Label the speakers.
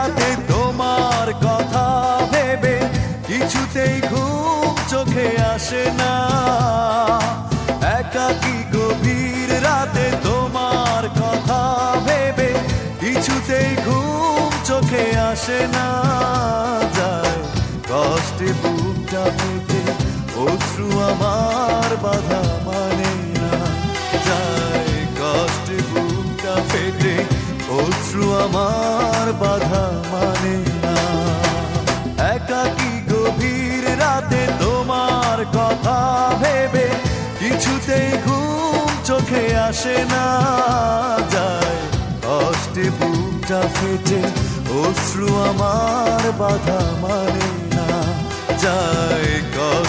Speaker 1: রাতে তোমার কথা ভেবে কিছুতেই ঘুম চোখে আসে না। একাকী গভীর রাতে তোমার কথা ভেবে কিছুতেই ঘুম চোখে আসে না। যায় কষ্টে বুকটা ফেটে অশ্রু আমার বাধা মানে না। যায় কষ্টে বুকটা ফেটে অশ্রু আমার বাধা মানে না। একাকী গভীর রাতে তোমার কথা ভেবে কিছুতেই ঘুম চোখে আসে না। যায় কষ্টে বুকটা ফেটে অশ্রু আমার বাধা মানে না। যায় কষ্ট